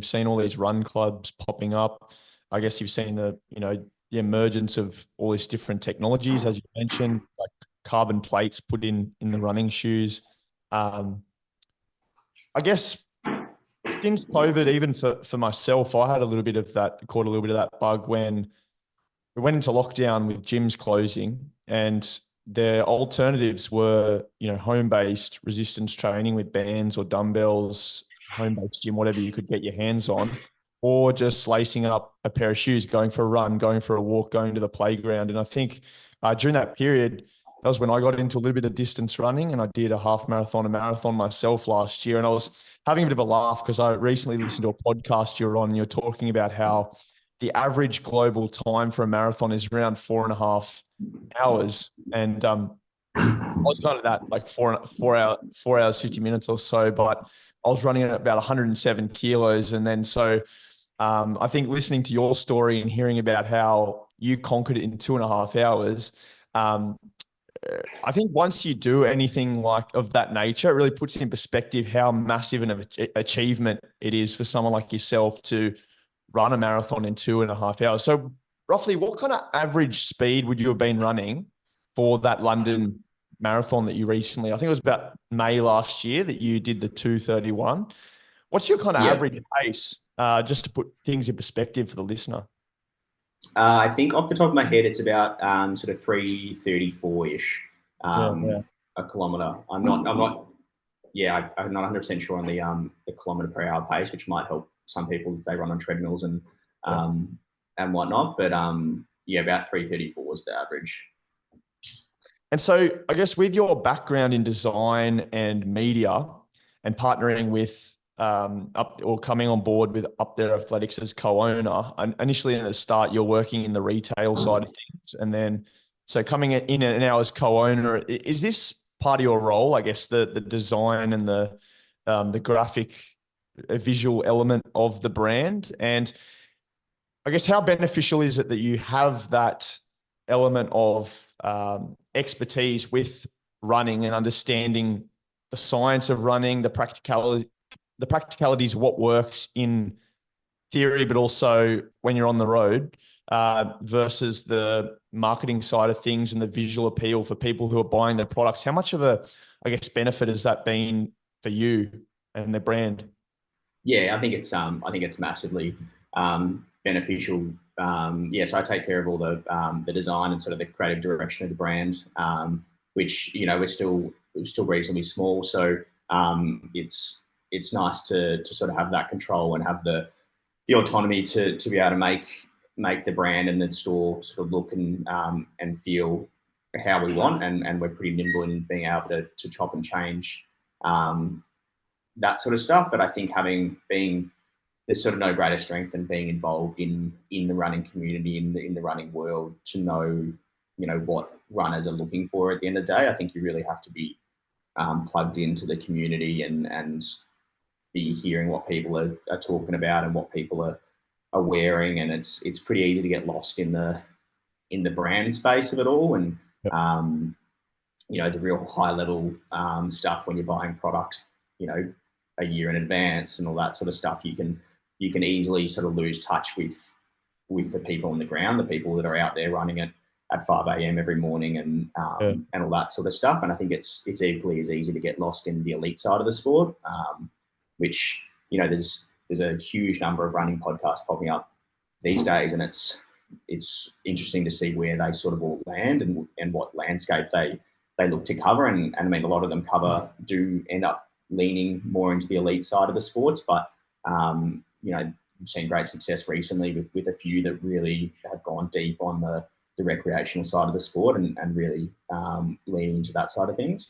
you've seen all these run clubs popping up. I guess you've seen the emergence of all these different technologies, as you mentioned, like carbon plates put in the running shoes. Um, I guess since COVID, even for myself, I had a little bit of that, caught a little bit of that bug when we went into lockdown with gyms closing, and their alternatives were, home-based resistance training with bands or dumbbells, home-based gym, whatever you could get your hands on, or just lacing up a pair of shoes, going for a run, going for a walk, going to the playground. And I think during that period, that was when I got into a little bit of distance running, and I did a half marathon, a marathon myself last year. And I was having a bit of a laugh because I recently listened to a podcast you're on, and you're talking about how the average global time for a marathon is around 4.5 hours. And I was kind of that, like 4 hours, 50 minutes or so, but I was running at about 107 kilos. And then I think listening to your story and hearing about how you conquered it in 2.5 hours, um, I think once you do anything like of that nature, it really puts in perspective how massive an achievement it is for someone like yourself to run a marathon in 2.5 hours. So roughly what kind of average speed would you have been running for that London marathon that you recently, I think it was about May last year that you did the 2:31. What's your kind of Yeah. average pace, just to put things in perspective for the listener? I think off the top of my head, it's about sort of 3:34-ish Yeah. a kilometre. I'm not 100% sure on the kilometre per hour pace, which might help some people if they run on treadmills Yeah. and whatnot. But yeah, about 3:34 is the average. And so I guess with your background in design and media and partnering with up or coming on board with Up There Athletics as co-owner, and initially in the start, you're working in the retail side of things. And then so coming in and now as co-owner, is this part of your role, I guess, the design and the graphic visual element of the brand? And I guess how beneficial is it that you have that element of expertise with running and understanding the science of running, the practicalities of what works in theory, but also when you're on the road, versus the marketing side of things and the visual appeal for people who are buying the products? How much of a, I guess, benefit has that been for you and the brand? Yeah, I think it's massively beneficial. Yeah, so I take care of all the design and sort of the creative direction of the brand, which we're still reasonably small. So it's nice to sort of have that control and have the autonomy to be able to make the brand and the store sort of look and feel how we want, and we're pretty nimble in being able to chop and change um, that sort of stuff. But I think being there's sort of no greater strength than being involved in the running community, in the running world, to know what runners are looking for at the end of the day. I think you really have to be plugged into the community and be hearing what people are talking about and what people are wearing, and it's pretty easy to get lost in the brand space of it all, and Yep. the real high level stuff when you're buying product, a year in advance and all that sort of stuff. You can easily sort of lose touch with the people on the ground, the people that are out there running it at 5 a.m. every morning, Yeah. and all that sort of stuff. And I think it's equally as easy to get lost in the elite side of the sport, which there's a huge number of running podcasts popping up these days, and it's interesting to see where they sort of all land and what landscape they look to cover. And I mean, a lot of them do end up leaning more into the elite side of the sports, but we've seen great success recently with a few that really have gone deep on the recreational side of the sport and really lean into that side of things.